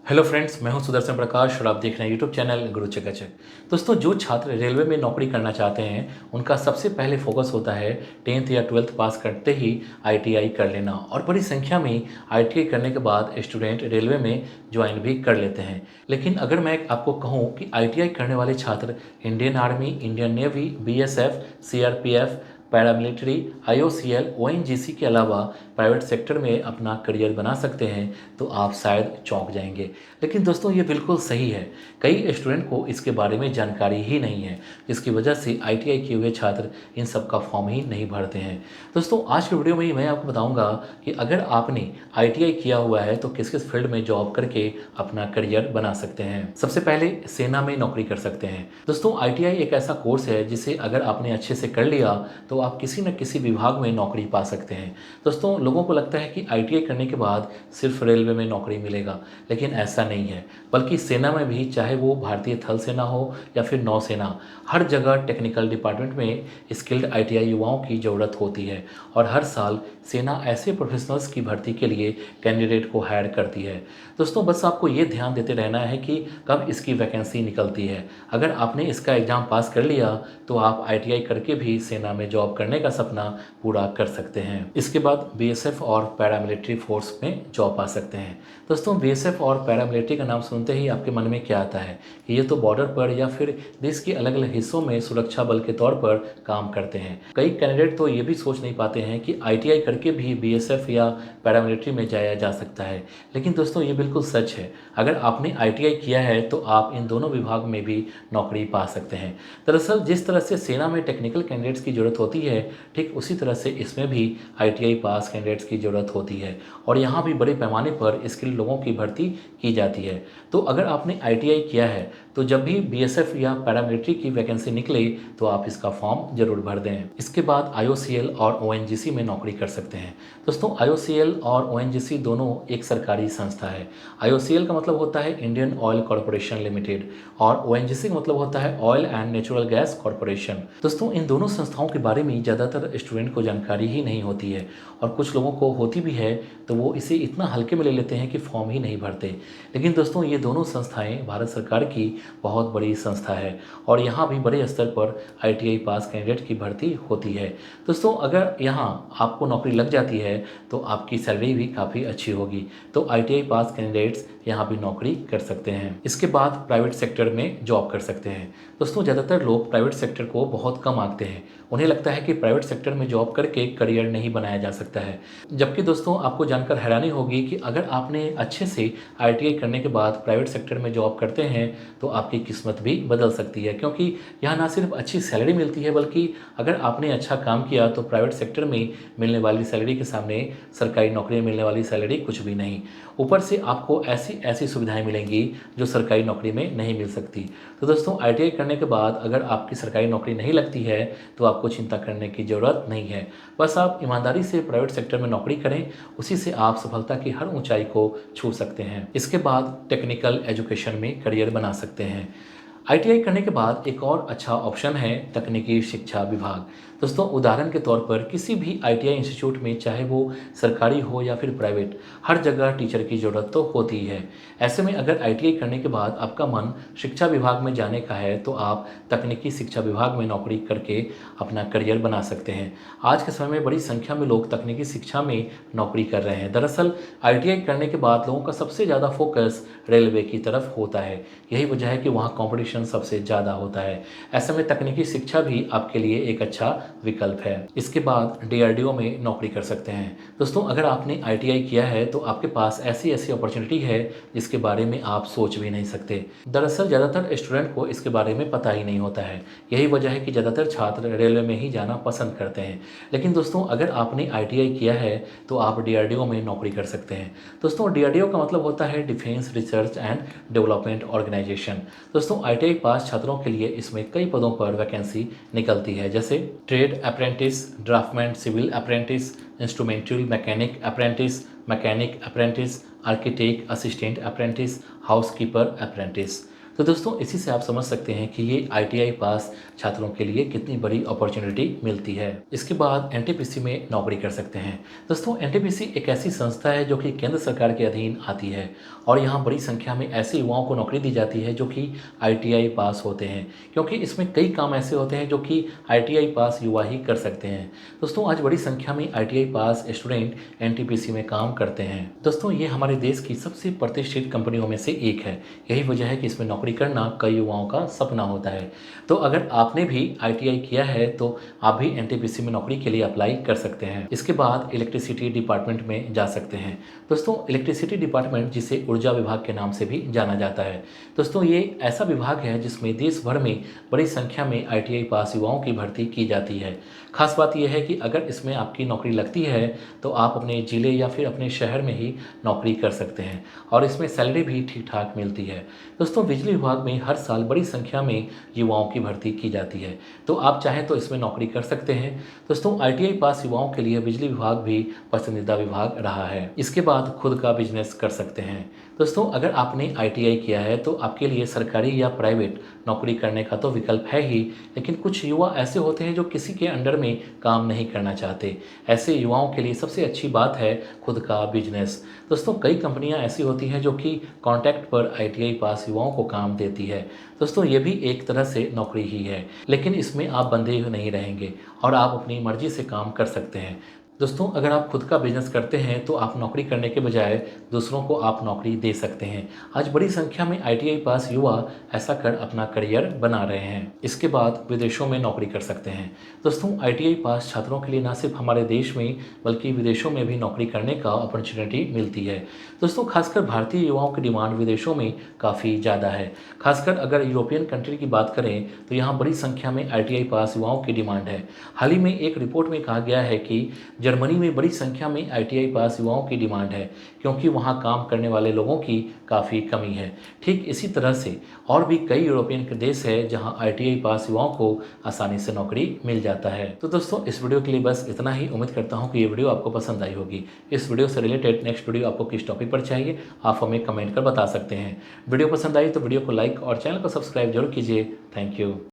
Hello friends, मैं हूं सुदर्शन प्रकाश और आप देख रहे हैं यूट्यूब चैनल गुरु चकाचक। दोस्तों, जो छात्र रेलवे में नौकरी करना चाहते हैं उनका सबसे पहले फोकस होता है 10th या 12th पास करते ही आईटीआई कर लेना। और बड़ी संख्या में आईटीआई करने के बाद स्टूडेंट रेलवे में ज्वाइन भी कर लेते हैं। लेकिन अगर मैं आपको कहूँ कि आईटीआई करने वाले छात्र Indian army, Indian navy, BSF, CRPF, paramilitary, IOCL, ONGC के अलावा प्राइवेट सेक्टर में अपना करियर बना सकते हैं तो आप शायद चौंक जाएंगे। लेकिन दोस्तों, ये बिल्कुल सही है। कई स्टूडेंट को इसके बारे में जानकारी ही नहीं है, जिसकी वजह से आईटीआई किए हुए छात्र इन सब का फॉर्म ही नहीं भरते हैं। दोस्तों, आज की वीडियो में मैं आपको बताऊंगा कि अगर आपने आईटीआई किया हुआ है तो किस किस फील्ड में जॉब करके अपना करियर बना सकते हैं। सबसे पहले सेना में नौकरी कर सकते हैं। दोस्तों, आईटीआई एक ऐसा कोर्स है जिसे अगर आपने अच्छे से कर लिया तो आप किसी न किसी विभाग में नौकरी पा सकते हैं। दोस्तों, लोगों को लगता है कि आईटीआई करने के बाद सिर्फ रेलवे में नौकरी मिलेगा, लेकिन ऐसा नहीं है। बल्कि सेना में भी, चाहे वो भारतीय थल सेना हो या फिर नौसेना, हर जगह टेक्निकल डिपार्टमेंट में स्किल्ड आईटीआई युवाओं की ज़रूरत होती है। और हर साल सेना ऐसे प्रोफेशनल्स की भर्ती के लिए कैंडिडेट को हायर करती है। दोस्तों, बस आपको ये ध्यान देते रहना है कि कब इसकी वैकेंसी निकलती है। अगर आपने इसका एग्ज़ाम पास कर लिया तो आप आईटीआई करके भी सेना में जॉब करने का सपना पूरा कर सकते हैं। इसके बाद बीएसएफ और पैरामिलिट्री फोर्स में जॉब पा सकते हैं। दोस्तों, बीएसएफ और पैरामिलिट्री का नाम सुनते ही आपके मन में क्या आता है कि ये तो बॉर्डर पर या फिर देश के अलग अलग हिस्सों में सुरक्षा बल के तौर पर काम करते हैं। कई कैंडिडेट तो ये भी सोच नहीं पाते हैं कि आईटीआई करके भी बीएसएफ या पैरामिलिट्री में जाया जा सकता है। लेकिन दोस्तों, ये बिल्कुल सच है। अगर आपने आईटीआई किया है तो आप इन दोनों विभाग में भी नौकरी पा सकते हैं। दरअसल जिस तरह से सेना में टेक्निकल कैंडिडेट्स की ज़रूरत होती है, ठीक उसी तरह से इसमें भी आईटीआई पास कैंडिडेट्स की ज़रूरत होती है। और यहाँ भी बड़े पैमाने पर स्किल्ड लोगों की भर्ती की जाती है। तो अगर आपने आईटीआई किया है तो जब भी बीएसएफ या पैरामिलिट्री की वैकेंसी निकले तो आप इसका फॉर्म जरूर भर दें। इसके बाद आईओसीएल और ओएनजीसी में नौकरी कर सकते हैं। दोस्तों, आईओसीएल और ओएनजीसी दोनों एक सरकारी संस्था है। आईओसीएल का मतलब होता है इंडियन ऑयल कॉरपोरेशन लिमिटेड और ओएनजीसी का मतलब होता है oil and natural gas corporation. दोस्तों, इन दोनों संस्थाओं के बारे में ज़्यादातर स्टूडेंट को जानकारी ही नहीं होती है, और कुछ लोगों को होती भी है तो वो इसे इतना हल्के में ले लेते हैं कि फॉर्म ही नहीं भरते। लेकिन दोस्तों, ये दोनों संस्थाएं भारत सरकार की बहुत बड़ी संस्था है और यहाँ भी बड़े स्तर पर आईटीआई पास कैंडिडेट की भर्ती होती है। दोस्तों, अगर यहाँ आपको नौकरी लग जाती है तो आपकी सैलरी भी काफ़ी अच्छी होगी। तो आईटीआई पास कैंडिडेट्स यहाँ भी नौकरी कर सकते हैं। इसके बाद प्राइवेट सेक्टर में जॉब कर सकते हैं। दोस्तों, ज़्यादातर लोग प्राइवेट सेक्टर को बहुत कम आंकते हैं। उन्हें लगता है कि प्राइवेट सेक्टर में जॉब करके करियर नहीं बनाया जा सकता है। जबकि दोस्तों, आपको जानकर हैरानी होगी कि अगर आपने अच्छे से आईटीआई करने के बाद प्राइवेट सेक्टर में जॉब करते हैं तो आपकी किस्मत भी बदल सकती है। क्योंकि यहाँ ना सिर्फ अच्छी सैलरी मिलती है, बल्कि अगर आपने अच्छा काम किया तो प्राइवेट सेक्टर में मिलने वाली सैलरी के सामने सरकारी नौकरी में मिलने वाली सैलरी कुछ भी नहीं। ऊपर से आपको ऐसी ऐसी सुविधाएं मिलेंगी जो सरकारी नौकरी में नहीं मिल सकती। तो दोस्तों, आईटीआई करने के बाद अगर आपकी सरकारी नौकरी नहीं लगती है तो आपको चिंता करने की ज़रूरत नहीं है। बस आप ईमानदारी से प्राइवेट सेक्टर में नौकरी करें, उसी से आप सफलता की हर ऊंचाई को छू सकते हैं। इसके बाद टेक्निकल एजुकेशन में करियर बना सकते हैं। आईटीआई करने के बाद एक और अच्छा ऑप्शन है तकनीकी शिक्षा विभाग। दोस्तों, उदाहरण के तौर पर किसी भी आईटीआई इंस्टीट्यूट में, चाहे वो सरकारी हो या फिर प्राइवेट, हर जगह टीचर की ज़रूरत तो होती ही है। ऐसे में अगर आईटीआई करने के बाद आपका मन शिक्षा विभाग में जाने का है तो आप तकनीकी शिक्षा विभाग में नौकरी करके अपना करियर बना सकते हैं। आज के समय में बड़ी संख्या में लोग तकनीकी शिक्षा में नौकरी कर रहे हैं। दरअसल आईटीआई करने के बाद लोगों का सबसे ज़्यादा फोकस रेलवे की तरफ होता है। यही वजह है कि वहाँ कॉम्पिटिशन सबसे ज़्यादा होता है। ऐसे में तकनीकी शिक्षा भी आपके लिए एक अच्छा विकल्प है। इसके बाद डीआरडीओ में नौकरी कर सकते हैं। दोस्तों, अगर आपने आईटीआई किया है तो आपके पास ऐसी ऐसी अपॉर्चुनिटी है जिसके बारे में आप सोच भी नहीं सकते। दरअसल ज़्यादातर स्टूडेंट को इसके बारे में पता ही नहीं होता है। यही वजह है कि ज़्यादातर छात्र रेलवे में ही जाना पसंद करते हैं। लेकिन दोस्तों, अगर आपने आईटीआई किया है तो आप डीआरडीओ में नौकरी कर सकते हैं। दोस्तों, डीआरडीओ का मतलब होता है defence research and development organisation. दोस्तों, आईटीआई पास छात्रों के लिए इसमें कई पदों पर वैकेंसी निकलती है, जैसे trade apprentice, draftsman civil apprentice, instrumental mechanic apprentice, mechanic apprentice, architect assistant apprentice, housekeeper apprentice. तो दोस्तों इसी से आप समझ सकते हैं कि ये ITI पास छात्रों के लिए कितनी बड़ी अपॉर्चुनिटी मिलती है। इसके बाद NTPC में नौकरी कर सकते हैं। दोस्तों NTPC एक ऐसी संस्था है जो कि केंद्र सरकार के अधीन आती है और यहाँ बड़ी संख्या में ऐसे युवाओं को नौकरी दी जाती है जो कि ITI पास होते हैं, क्योंकि इसमें कई काम ऐसे होते हैं जो कि ITI पास युवा ही कर सकते हैं। दोस्तों आज बड़ी संख्या में ITI पास स्टूडेंट NTPC में काम करते हैं। दोस्तों ये हमारे देश की सबसे प्रतिष्ठित कंपनियों में से एक है। यही वजह है कि इसमें नौकरी करना कई युवाओं का सपना होता है। तो अगर आपने भी ITI किया है तो आप भी NTPC में नौकरी के लिए अप्लाई कर सकते हैं। इसके बाद इलेक्ट्रिसिटी डिपार्टमेंट में जा सकते हैं। दोस्तों इलेक्ट्रिसिटी डिपार्टमेंट जिसे ऊर्जा विभाग के नाम से भी जाना जाता है। दोस्तों ये ऐसा विभाग है जिसमें देश भर में बड़ी संख्या में ITI पास युवाओं की भर्ती की जाती है। खास बात यह है कि अगर इसमें आपकी नौकरी लगती है तो आप अपने ज़िले या फिर अपने शहर में ही नौकरी कर सकते हैं और इसमें सैलरी भी ठीक ठाक मिलती है। दोस्तों बिजली विभाग में हर साल बड़ी संख्या में युवाओं की भर्ती की जाती है, तो आप चाहें तो इसमें नौकरी कर सकते हैं। दोस्तों ITI पास युवाओं के लिए बिजली विभाग भी पसंदीदा विभाग रहा है। इसके बाद खुद का बिजनेस कर सकते हैं। दोस्तों अगर आपने ITI किया है तो आपके लिए सरकारी या प्राइवेट नौकरी करने का तो विकल्प है ही, लेकिन कुछ युवा ऐसे होते हैं जो किसी के अंडर में काम नहीं करना चाहते। ऐसे युवाओं के लिए सबसे अच्छी बात है खुद का बिजनेस। दोस्तों कई कंपनियां ऐसी होती हैं जो कि कॉन्ट्रैक्ट पर ITI पास युवाओं को काम देती है। दोस्तों ये भी एक तरह से नौकरी ही है, लेकिन इसमें आप बंधे नहीं रहेंगे और आप अपनी मर्जी से काम कर सकते हैं। दोस्तों अगर आप खुद का बिजनेस करते हैं तो आप नौकरी करने के बजाय दूसरों को आप नौकरी दे सकते हैं। आज बड़ी संख्या में ITI पास युवा ऐसा कर अपना करियर बना रहे हैं। इसके बाद विदेशों में नौकरी कर सकते हैं। दोस्तों ITI पास छात्रों के लिए न सिर्फ हमारे देश में बल्कि विदेशों में भी नौकरी करने का अपॉर्चुनिटी मिलती है। दोस्तों खासकर भारतीय युवाओं की डिमांड विदेशों में काफ़ी ज़्यादा है। खासकर अगर यूरोपियन कंट्री की बात करें तो यहाँ बड़ी संख्या में ITI पास युवाओं की डिमांड है। हाल ही में एक रिपोर्ट में कहा गया है कि जर्मनी में बड़ी संख्या में ITI पास युवाओं की डिमांड है, क्योंकि वहाँ काम करने वाले लोगों की काफ़ी कमी है। ठीक इसी तरह से और भी कई यूरोपियन के देश है जहाँ ITI पास युवाओं को आसानी से नौकरी मिल जाता है। तो दोस्तों इस वीडियो के लिए बस इतना ही। उम्मीद करता हूँ कि ये वीडियो आपको पसंद आई होगी। इस वीडियो से रिलेटेड नेक्स्ट वीडियो आपको किस टॉपिक पर चाहिए आप हमें कमेंट कर बता सकते हैं। वीडियो पसंद आई तो वीडियो को लाइक और चैनल को सब्सक्राइब जरूर कीजिए। Thank you.